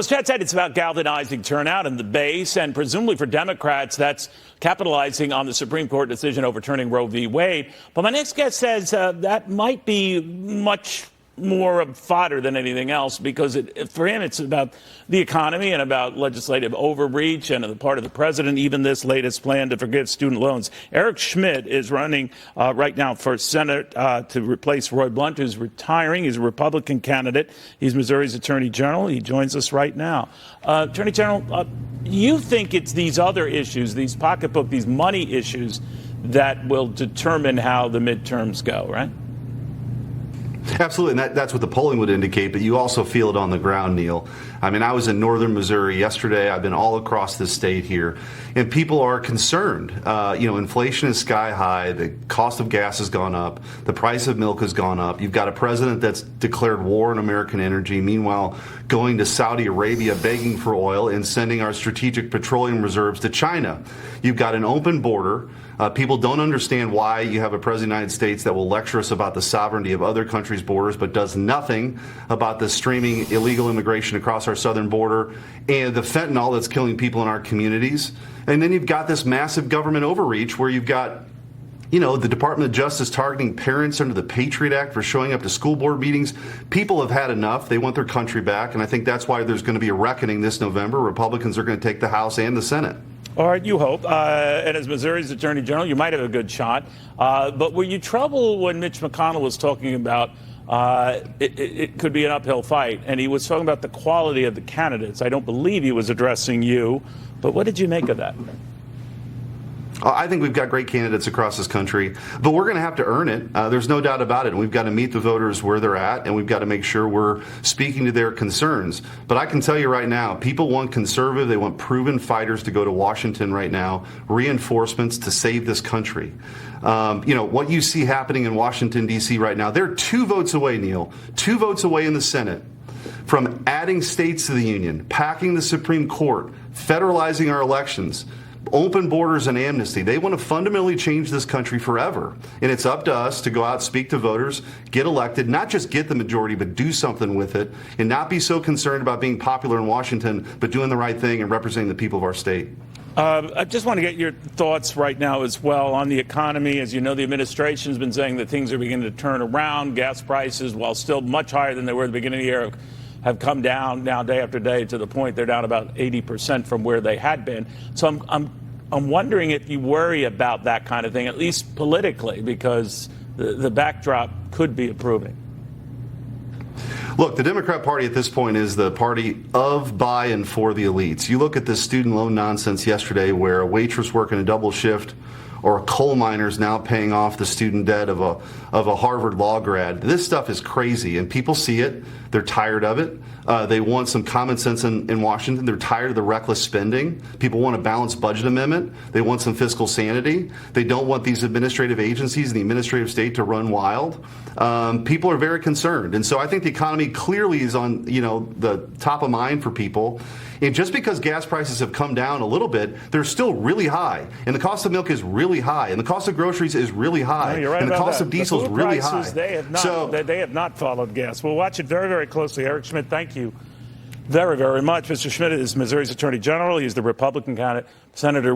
As Chad said, it's about galvanizing turnout in the base, and presumably for Democrats, that's capitalizing on the Supreme Court decision overturning Roe v. Wade. But my next guest says that might be much more fodder than anything else, because for him it's about the economy and about legislative overreach and on the part of the president, even this latest plan to forgive student loans. Eric Schmitt is running right now for Senate to replace Roy Blunt, who's retiring. He's a Republican candidate. He's Missouri's Attorney General. He joins us right now. Attorney General, you think it's these other issues, these pocketbook, these money issues, that will determine how the midterms go, right? Absolutely, and that's what the polling would indicate, but you also feel it on the ground, Neil. I mean, I was in northern Missouri yesterday. I've been all across the state here, and people are concerned. Inflation is sky high. The cost of gas has gone up. The price of milk has gone up. You've got a president that's declared war on American energy, meanwhile going to Saudi Arabia begging for oil and sending our strategic petroleum reserves to China. You've got an open border. People don't understand why you have a president of the United States that will lecture us about the sovereignty of other countries' borders, but does nothing about the streaming illegal immigration across our southern border and the fentanyl that's killing people in our communities. And then you've got this massive government overreach where you've got the Department of Justice targeting parents under the Patriot Act for showing up to school board meetings. People have had enough. They want their country back, and I think that's why there's going to be a reckoning this November. Republicans are going to take the House and the Senate. All right, you hope. And as Missouri's Attorney General, you might have a good shot. But were you troubled when Mitch McConnell was talking about it could be an uphill fight, and he was talking about the quality of the candidates? I don't believe he was addressing you, but what did you make of that? I think we've got great candidates across this country, but we're going to have to earn it. There's no doubt about it. And we've got to meet the voters where they're at, and we've got to make sure we're speaking to their concerns. But I can tell you right now, people want conservative. They want proven fighters to go to Washington right now, reinforcements to save this country. What you see happening in Washington, D.C. right now, they're 2 votes away, Neil, 2 votes away in the Senate from adding states to the union, packing the Supreme Court, federalizing our elections, open borders and amnesty. They want to fundamentally change this country forever. And it's up to us to go out, speak to voters, get elected, not just get the majority, but do something with it, and not be so concerned about being popular in Washington, but doing the right thing and representing the people of our state. I just want to get your thoughts right now as well on the economy. As you know, the administration's been saying that things are beginning to turn around. Gas prices, while still much higher than they were at the beginning of the year, have come down now day after day to the point they're down about 80% from where they had been. So I'm wondering if you worry about that kind of thing, at least politically, because the backdrop could be improving. Look, the Democrat Party at this point is the party of, by, and for the elites. You look at this student loan nonsense yesterday where a waitress working a double shift or a coal miner's now paying off the student debt of a Harvard law grad. This stuff is crazy, and people see it. They're tired of it. They want some common sense in Washington. They're tired of the reckless spending. People want a balanced budget amendment. They want some fiscal sanity. They don't want these administrative agencies and the administrative state to run wild. People are very concerned. And so I think the economy clearly is on the top of mind for people. And just because gas prices have come down a little bit, they're still really high. And the cost of milk is really high. And the cost of groceries is really high. No, you're right, and the about cost that. of diesel is really high. They have not followed gas. We'll watch it very, very closely. Eric Schmitt, thank you very, very much. Mr. Schmitt is Missouri's Attorney General. He's the Republican candidate. Senator